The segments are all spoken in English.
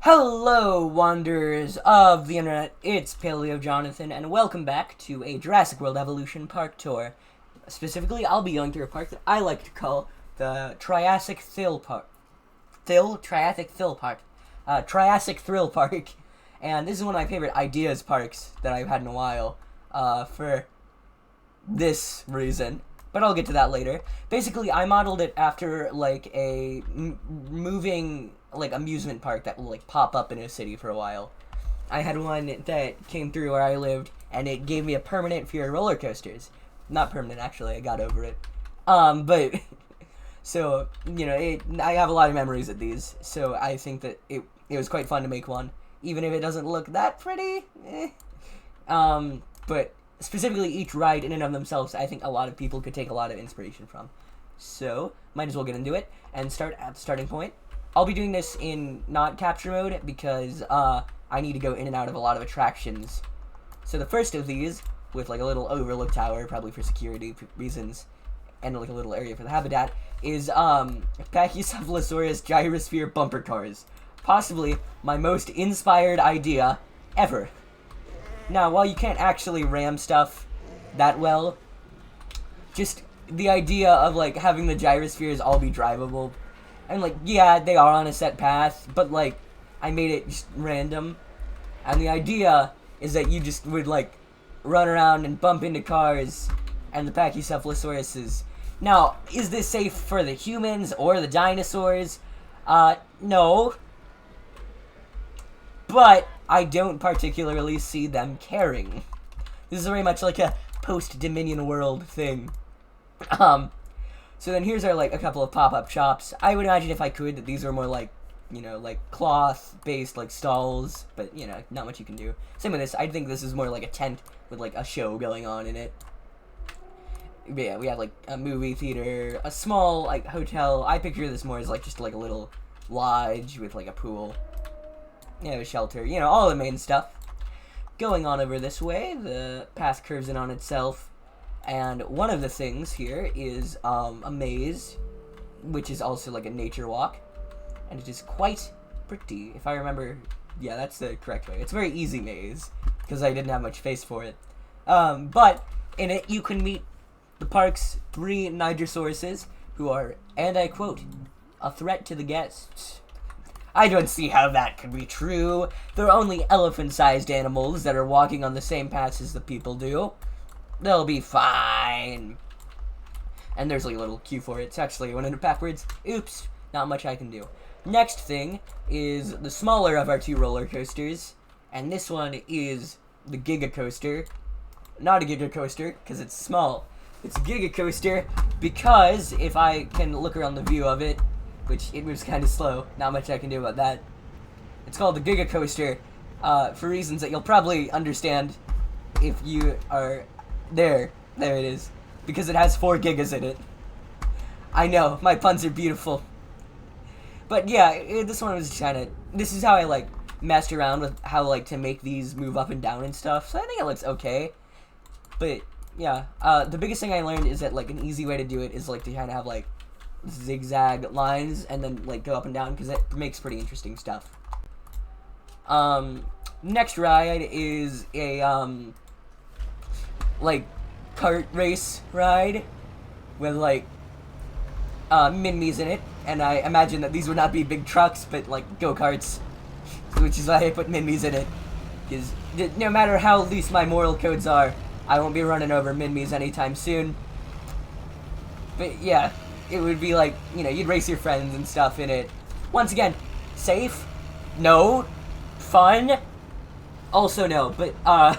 Hello, wanderers of the internet, it's PaleoJohnathan, and welcome back to a Jurassic World Evolution Park tour. Specifically, I'll be going through a park that I like to call the Triassic Thrill Park. Triassic Thrill Park. And this is one of my favorite ideas parks that I've had in a while, for this reason. But I'll get to that later. Basically, I modeled it after, like, a moving, like, amusement park that will, like, pop up in a city for a while. I had one that came through where I lived, and it gave me a permanent fear of roller coasters. Not permanent, actually, I got over it. But, so, you know, I have a lot of memories of these, so I think that it was quite fun to make one, even if it doesn't look that pretty, but specifically each ride in and of themselves, I think a lot of people could take a lot of inspiration from. So, might as well get into it, and start at the starting point. I'll be doing this in not capture mode, because, I need to go in and out of a lot of attractions. So the first of these, with like a little overlook tower, probably for security reasons, and like a little area for the habitat, is, Pachycephalosaurus gyrosphere bumper cars. Possibly my most inspired idea ever. Now, while you can't actually ram stuff that well, just the idea of, like, having the gyrospheres all be drivable, and, like, yeah, they are on a set path, but, like, I made it just random, and the idea is that you just would, like, run around and bump into cars and the Pachycephalosauruses. Now, is this safe for the humans or the dinosaurs? No. But I don't particularly see them caring. This is very much like a post-Dominion world thing. So then here's our, like, a couple of pop-up shops. I would imagine if I could that these are more like, you know, like cloth-based, like, stalls, but, you know, not much you can do. Same with this. I think this is more like a tent with, like, a show going on in it. But yeah, we have, like, a movie theater, a small, like, hotel. I picture this more as, like, just, like, a little lodge with, like, a pool. You know, shelter, you know, all the main stuff. Going on over this way, the path curves in on itself, and one of the things here is a maze, which is also like a nature walk, and it is quite pretty. If I remember, yeah, that's the correct way. It's a very easy maze, because I didn't have much space for it. But in it, you can meet the park's 3 Nigersauruses, who are, and I quote, a threat to the guests. I don't see how that could be true. They're only elephant-sized animals that are walking on the same paths as the people do. They'll be fine. And there's like a little cue for it. It's actually, I went into backwards. Oops, not much I can do. Next thing is the smaller of our 2 roller coasters. And this one is the Giga Coaster. Not a Giga Coaster, because it's small. It's a Giga Coaster because if I can look around the view of it, which it moves kind of slow. Not much I can do about that. It's called the Giga Coaster, for reasons that you'll probably understand if you are there. There it is. Because it has 4 gigas in it. I know, my puns are beautiful. But yeah, this one was kind of, this is how I, like, messed around with how, like, to make these move up and down and stuff. So I think it looks okay. But, yeah, the biggest thing I learned is that, like, an easy way to do it is, like, to kind of have, like, zigzag lines and then like go up and down because it makes pretty interesting stuff. Next ride is a like kart race ride with like Min-Me's in it, and I imagine that these would not be big trucks but like go-karts, which is why I put Min-Me's in it, because no matter how loose my moral codes are, I won't be running over Min-Me's anytime soon. But yeah, it would be like, you know, you'd race your friends and stuff in it. Once again, safe? No. Fun? Also no, but, I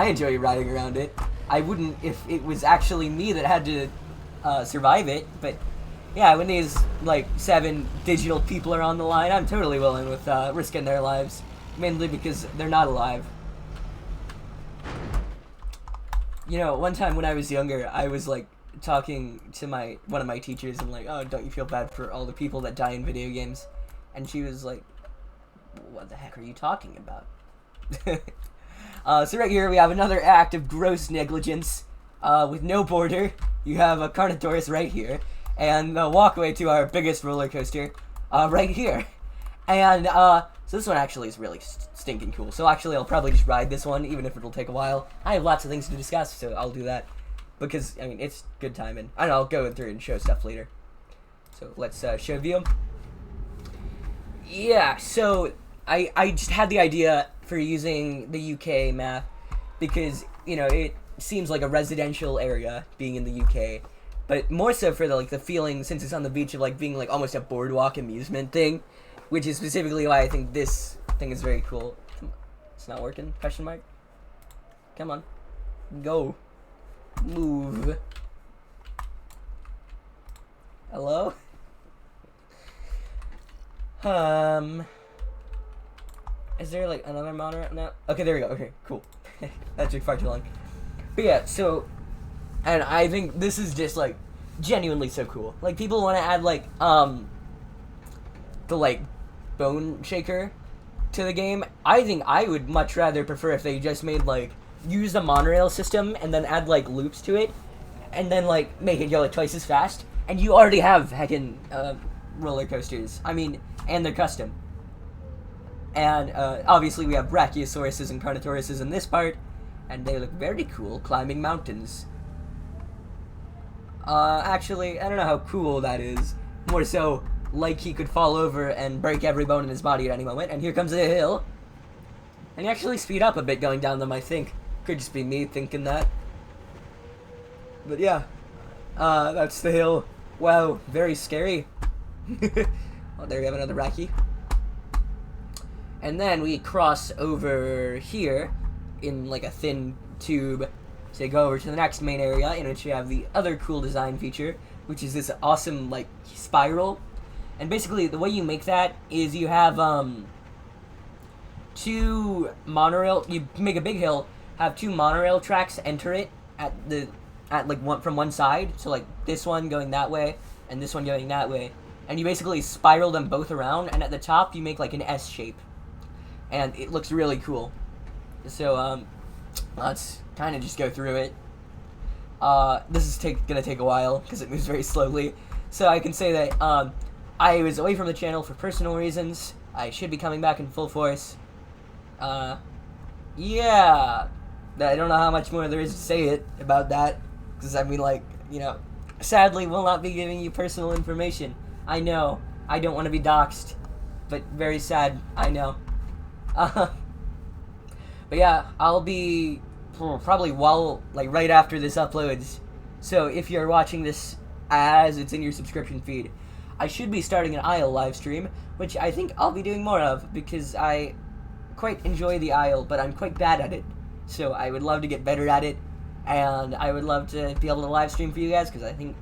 enjoy riding around it. I wouldn't if it was actually me that had to, survive it, but, yeah, when these, like, 7 digital people are on the line, I'm totally willing with, risking their lives. Mainly because they're not alive. You know, one time when I was younger, I was, like, talking to one of my teachers and like, oh, don't you feel bad for all the people that die in video games? And she was like, what the heck are you talking about? So right here we have another act of gross negligence with no border. You have a Carnotaurus right here, and the walkway to our biggest roller coaster right here. And, so this one actually is really stinking cool. So actually, I'll probably just ride this one, even if it'll take a while. I have lots of things to discuss, so I'll do that. Because, I mean, it's good timing. I don't know, I'll go through and show stuff later. So, let's, show view. Yeah, so, I just had the idea for using the UK map, because, you know, it seems like a residential area, being in the UK. But more so for the, like, the feeling, since it's on the beach, of, like, being, like, almost a boardwalk amusement thing. Which is specifically why I think this thing is very cool. It's not working? Question mark? Come on. Go. Move. Hello? Is there, like, another monorail? No? Okay, there we go. Okay, cool. That took far too long. But yeah, so... And I think this is just, like, genuinely so cool. Like, people want to add, like, the, like, bone shaker to the game. I think I would much rather prefer if they just made, like, use the monorail system and then add, like, loops to it and then, like, make it go, like, twice as fast. And you already have heckin' roller coasters. I mean, and they're custom. And, obviously we have Brachiosauruses and Carnotauruses in this part, and they look very cool climbing mountains. Actually, I don't know how cool that is. More so, like he could fall over and break every bone in his body at any moment, and here comes a hill. And you actually speed up a bit going down them, I think. Could just be me thinking that. But yeah, that's the hill. Wow, very scary. Oh, there we have another Raki. And then we cross over here in like a thin tube to go over to the next main area, in which you have the other cool design feature, which is this awesome like spiral. And basically, the way you make that is you have, two monorail, you make a big hill, have two monorail tracks enter it from one side, so like this one going that way, and this one going that way, and you basically spiral them both around, and at the top you make like an S shape, and it looks really cool. So, let's kind of just go through it. This is gonna take a while, because it moves very slowly, so I can say that, I was away from the channel for personal reasons. I should be coming back in full force. Yeah. I don't know how much more there is to say about that. Because, I mean, like, you know, sadly, we'll not be giving you personal information. I know. I don't want to be doxxed. But very sad. I know. But yeah, I'll be probably right after this uploads. So if you're watching this as it's in your subscription feed, I should be starting an Isle live stream, which I think I'll be doing more of, because I quite enjoy the Isle, but I'm quite bad at it. So I would love to get better at it, and I would love to be able to live stream for you guys, because I think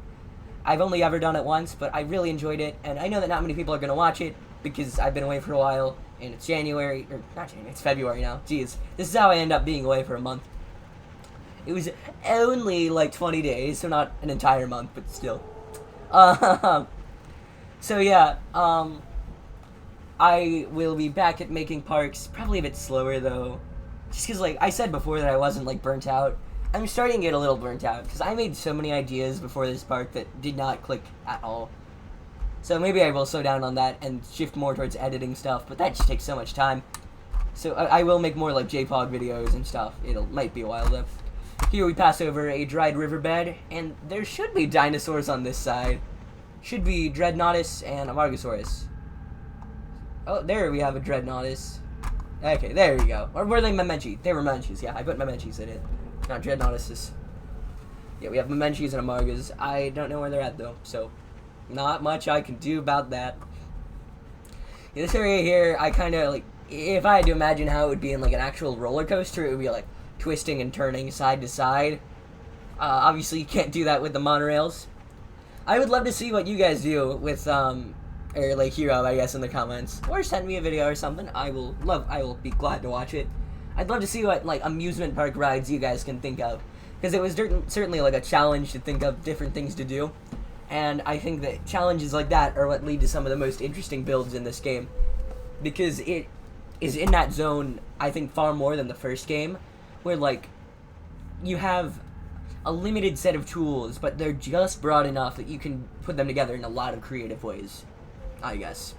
I've only ever done it once, but I really enjoyed it, and I know that not many people are going to watch it, because I've been away for a while, and it's January, or not January, it's February now. Jeez, this is how I end up being away for a month. It was only like 20 days, so not an entire month, but still. So yeah, I will be back at making parks, probably a bit slower though, just because, like, I said before that I wasn't, like, burnt out. I'm starting to get a little burnt out, because I made so many ideas before this park that did not click at all. So maybe I will slow down on that and shift more towards editing stuff, but that just takes so much time. So I will make more, like, JPOG videos and stuff. Might be a while though. Here we pass over a dried riverbed, and there should be dinosaurs on this side. Should be Dreadnoughtus and Amargasaurus. Oh, there we have a Dreadnoughtus. Okay, there we go. Or were they Memenchi? They were Memenchis, yeah. I put Memenchis in it. Not Dreadnoughtuses. Yeah, we have Memenchis and Amargas. I don't know where they're at, though, so not much I can do about that. In this area here, I kind of, like, if I had to imagine how it would be in, like, an actual roller coaster, it would be, like, twisting and turning side to side. Obviously, you can't do that with the monorails. I would love to see what you guys do with, or like Hero, I guess, in the comments. Or send me a video or something. I will be glad to watch it. I'd love to see what, like, amusement park rides you guys can think of. Because it was certainly, like, a challenge to think of different things to do. And I think that challenges like that are what lead to some of the most interesting builds in this game. Because it is in that zone, I think, far more than the first game. Where, like, you have a limited set of tools, but they're just broad enough that you can put them together in a lot of creative ways, I guess.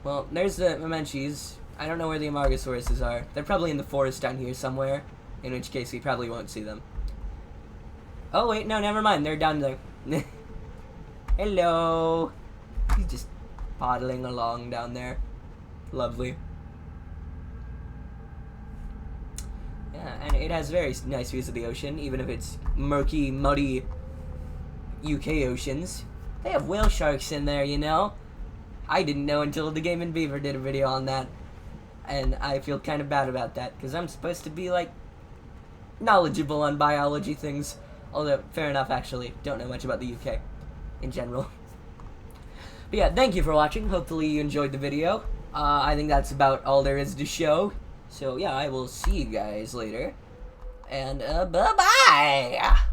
Well, there's the Memenchis. I don't know where the Amargosauruses are. They're probably in the forest down here somewhere, in which case we probably won't see them. Oh, wait, no, never mind. They're down there. Hello. He's just paddling along down there. Lovely. Yeah, and it has very nice views of the ocean, even if it's murky, muddy UK oceans. They have whale sharks in there, you know? I didn't know until the Game and Beaver did a video on that. And I feel kind of bad about that, because I'm supposed to be, like, knowledgeable on biology things. Although, fair enough, actually. Don't know much about the UK in general. But yeah, thank you for watching. Hopefully you enjoyed the video. I think that's about all there is to show. So yeah, I will see you guys later. And, bye-bye!